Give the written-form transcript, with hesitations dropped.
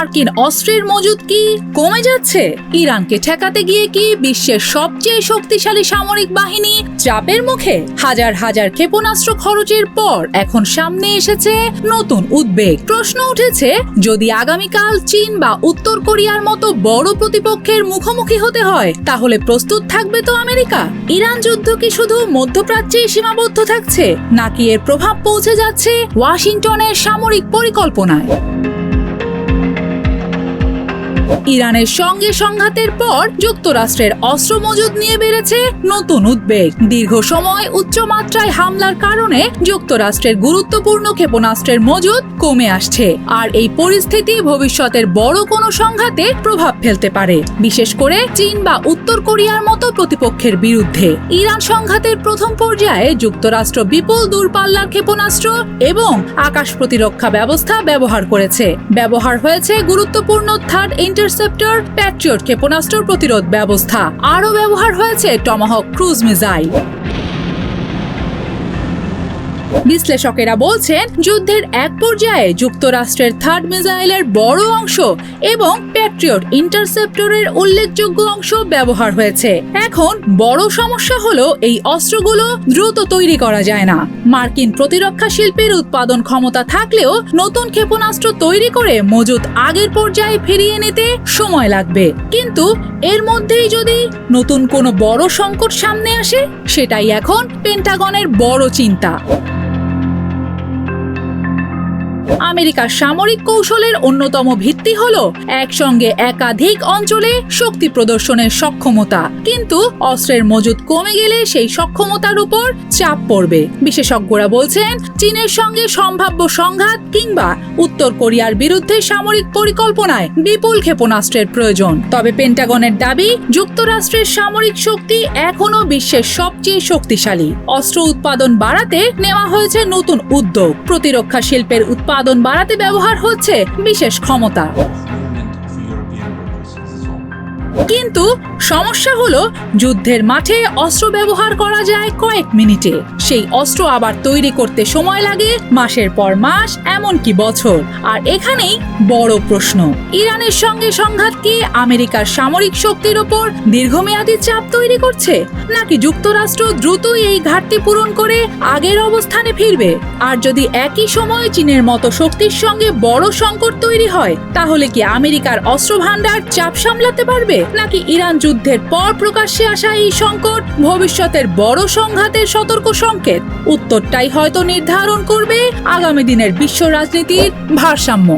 মার্কিন অস্ত্রের মজুদ কি কমে যাচ্ছে? ইরানকে ঠেকাতে গিয়ে কি বিশ্বের সবচেয়ে শক্তিশালী সামরিক বাহিনী চাপের মুখে? হাজার হাজার ক্ষেপণাস্ত্র খরচের পর এখন সামনে এসেছে নতুন উদ্বেগ। প্রশ্ন উঠেছে, যদি আগামীকাল চীন বা উত্তর কোরিয়ার মতো বড় প্রতিপক্ষের মুখোমুখি হতে হয়, তাহলে প্রস্তুত থাকবে তো আমেরিকা? ইরান যুদ্ধ কি শুধু মধ্যপ্রাচ্যেই সীমাবদ্ধ থাকছে, নাকি এর প্রভাব পৌঁছে যাচ্ছে ওয়াশিংটনের সামরিক পরিকল্পনায়? ইরানের সঙ্গে সংঘাতের পর যুক্তরাষ্ট্রের অস্ত্র মজুদ নিয়ে বেড়েছে নতুন উদ্বেগ। দীর্ঘ সময় উচ্চমাত্রায় হামলার কারণে যুক্তরাষ্ট্রের গুরুত্বপূর্ণ ক্ষেপণাস্ত্রের মজুদ কমে আসছে, আর এই পরিস্থিতি ভবিষ্যতের বড় কোনো সংঘাতে প্রভাব ফেলতে পারে, বিশেষ করে চীন বা উত্তর কোরিয়ার মতো প্রতিপক্ষের বিরুদ্ধে। ইরান সংঘাতের প্রথম পর্যায়ে যুক্তরাষ্ট্র বিপুল দূরপাল্লার ক্ষেপণাস্ত্র এবং আকাশ প্রতিরক্ষা ব্যবস্থা ব্যবহার করেছে। ব্যবহার হয়েছে গুরুত্বপূর্ণ থার্ড ইন্টারসেপ্টর প্যাট্রিয়ট ক্ষেপণাস্ত্র প্রতিরোধ ব্যবস্থা। আরও ব্যবহার হয়েছে টমাহক ক্রুজ মিসাইল। বিশ্লেষকেরা বলছেন, যুদ্ধের এক পর্যায়ে যুক্তরাষ্ট্রের থার্ড মিসাইলের বড় অংশ এবং প্যাট্রিয়ট ইন্টারসেপ্টরের উল্লেখযোগ্য অংশ ব্যবহার হয়েছে। এখন বড় সমস্যা হলো, এই অস্ত্রগুলো দ্রুত তৈরি করা যায় না। মার্কিন প্রতিরক্ষা শিল্পের উৎপাদন ক্ষমতা থাকলেও নতুন ক্ষেপণাস্ত্র তৈরি করে মজুদ আগের পর্যায়ে ফিরিয়ে নিতে সময় লাগবে। কিন্তু এর মধ্যেই যদি নতুন কোনো বড় সংকট সামনে আসে, সেটাই এখন পেন্টাগনের বড় চিন্তা। আমেরিকার সামরিক কৌশলের অন্যতম ভিত্তি হলো একসঙ্গে একাধিক অঞ্চলে শক্তি প্রদর্শনের সক্ষমতা, কিন্তু অস্ত্রের মজুদ কমে গেলে সেই সক্ষমতার উপর চাপ পড়বে। বিশেষজ্ঞরা বলছেন, চীনের সঙ্গে সম্ভাব্য সংঘাত কিংবা উত্তর কোরিয়ার বিরুদ্ধে সামরিক পরিকল্পনায় বিপুল ক্ষেপণাস্ত্রের প্রয়োজন। তবে পেন্টাগনের দাবি, যুক্তরাষ্ট্রের সামরিক শক্তি এখনো বিশ্বের সবচেয়ে শক্তিশালী। অস্ত্র উৎপাদন বাড়াতে নেওয়া হয়েছে নতুন উদ্যোগ। প্রতিরক্ষা শিল্পের উৎপাদন বাড়াতে ব্যবহার হচ্ছে বিশেষ ক্ষমতা। কিন্তু সমস্যা হলো, যুদ্ধের মাঠে অস্ত্র ব্যবহার করা যায় কয়েক মিনিটে, সেই অস্ত্র আবার তৈরি করতে সময় লাগে মাসের পর মাস, এমনকি বছর। আর এখানেই বড় প্রশ্ন, ইরানের সঙ্গে সংঘাত কি আমেরিকার সামরিক শক্তির ওপর দীর্ঘমেয়াদী চাপ তৈরি করছে, নাকি যুক্তরাষ্ট্র দ্রুতই এই ঘাটতি পূরণ করে আগের অবস্থানে ফিরবে? আর যদি একই সময়ে চীনের মতো শক্তির সঙ্গে বড় সংকট তৈরি হয়, তাহলে কি আমেরিকার অস্ত্র ভান্ডার চাপ সামলাতে পারবে, নাকি ইরান যুদ্ধের পর প্রকাশ্যে আসা এই সংকট ভবিষ্যতের বড় সংঘাতের সতর্ক সংকেত? উত্তরটাই হয়তো নির্ধারণ করবে আগামী দিনের বিশ্ব রাজনীতির ভারসাম্য।